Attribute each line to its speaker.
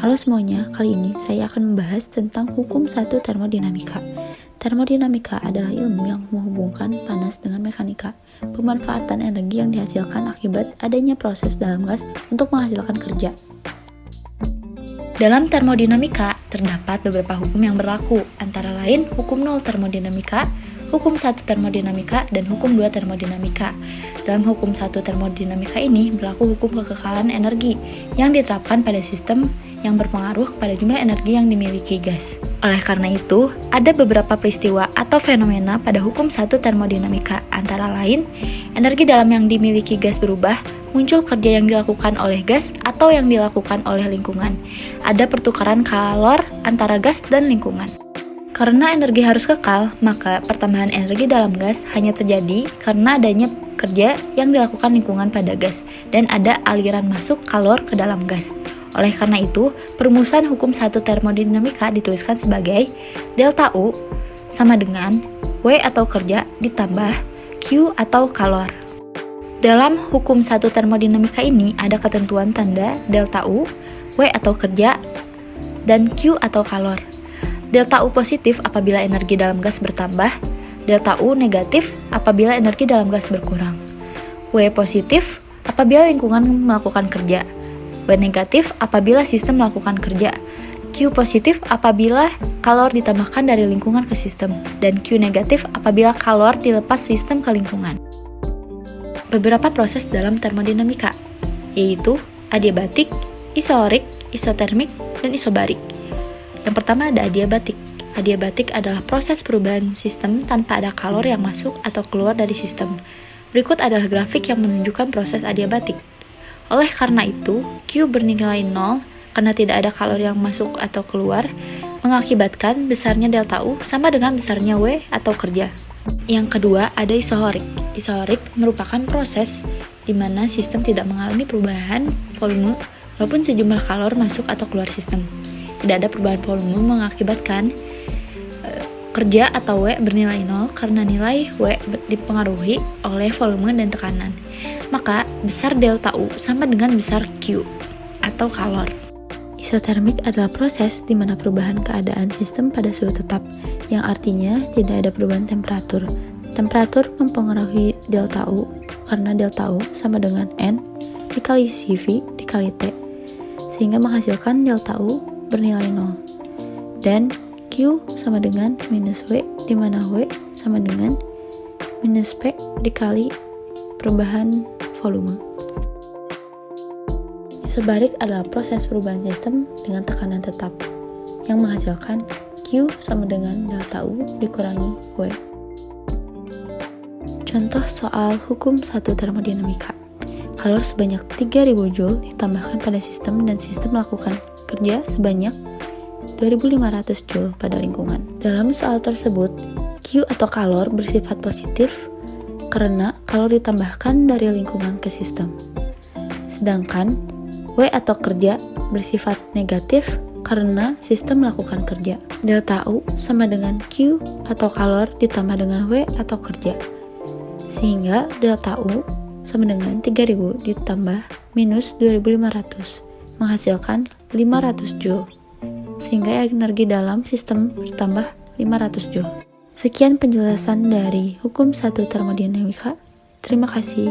Speaker 1: Halo semuanya, kali ini saya akan membahas tentang hukum 1 termodinamika. Termodinamika adalah ilmu yang menghubungkan panas dengan mekanika, pemanfaatan energi yang dihasilkan akibat adanya proses dalam gas untuk menghasilkan kerja. Dalam termodinamika, terdapat beberapa hukum yang berlaku, antara lain hukum 0 termodinamika, hukum 1 termodinamika, dan hukum 2 termodinamika. Dalam hukum 1 termodinamika ini berlaku hukum kekekalan energi yang diterapkan pada sistem yang berpengaruh kepada jumlah energi yang dimiliki gas. Oleh karena itu, ada beberapa peristiwa atau fenomena pada hukum 1 termodinamika, antara lain, energi dalam yang dimiliki gas berubah, muncul kerja yang dilakukan oleh gas atau yang dilakukan oleh lingkungan. Ada pertukaran kalor antara gas dan lingkungan. Karena energi harus kekal, maka pertambahan energi dalam gas hanya terjadi karena adanya kerja yang dilakukan lingkungan pada gas, dan ada aliran masuk kalor ke dalam gas. Oleh karena itu, perumusan hukum 1 termodinamika dituliskan sebagai delta U sama dengan W atau kerja ditambah Q atau kalor. Dalam hukum 1 termodinamika ini ada ketentuan tanda delta U, W atau kerja, dan Q atau kalor. Delta U positif apabila energi dalam gas bertambah, delta U negatif apabila energi dalam gas berkurang. W positif apabila lingkungan melakukan kerja, W negatif apabila sistem melakukan kerja, Q positif apabila kalor ditambahkan dari lingkungan ke sistem, dan Q negatif apabila kalor dilepas sistem ke lingkungan. Beberapa proses dalam termodinamika, yaitu adiabatik, isohorik, isotermik, dan isobarik. Yang pertama ada adiabatik. Adiabatik adalah proses perubahan sistem tanpa ada kalor yang masuk atau keluar dari sistem. Berikut adalah grafik yang menunjukkan proses adiabatik. Oleh karena itu, Q bernilai 0 karena tidak ada kalor yang masuk atau keluar, mengakibatkan besarnya delta U sama dengan besarnya W atau kerja. Yang kedua, ada isohorik. Isohorik merupakan proses di mana sistem tidak mengalami perubahan volume walaupun sejumlah kalor masuk atau keluar sistem. Tidak ada perubahan volume mengakibatkan kerja atau W bernilai 0 karena nilai W dipengaruhi oleh volume dan tekanan. Maka besar delta U sama dengan besar Q atau kalor. Isotermik adalah proses di mana perubahan keadaan sistem pada suhu tetap, yang artinya tidak ada perubahan temperatur. Temperatur mempengaruhi delta U karena delta U sama dengan N dikali CV dikali T, sehingga menghasilkan delta U bernilai 0. Dan Q sama dengan minus W, di mana W sama dengan minus P dikali perubahan volume. Isobarik adalah proses perubahan sistem dengan tekanan tetap, yang menghasilkan Q sama dengan delta U dikurangi W. Contoh soal hukum 1 termodinamika. Kalor sebanyak 3000 Joule ditambahkan pada sistem dan sistem melakukan kerja sebanyak 2500 Joule pada lingkungan. Dalam soal tersebut, Q atau kalor bersifat positif karena kalor ditambahkan dari lingkungan ke sistem. Sedangkan W atau kerja bersifat negatif karena sistem melakukan kerja. Delta U sama dengan Q atau kalor ditambah dengan W atau kerja. Sehingga delta U sama dengan 3000 ditambah minus 2500 menghasilkan 500 Joule, sehingga energi dalam sistem bertambah 500 Joule. Sekian penjelasan dari hukum 1 termodinamika. Terima kasih.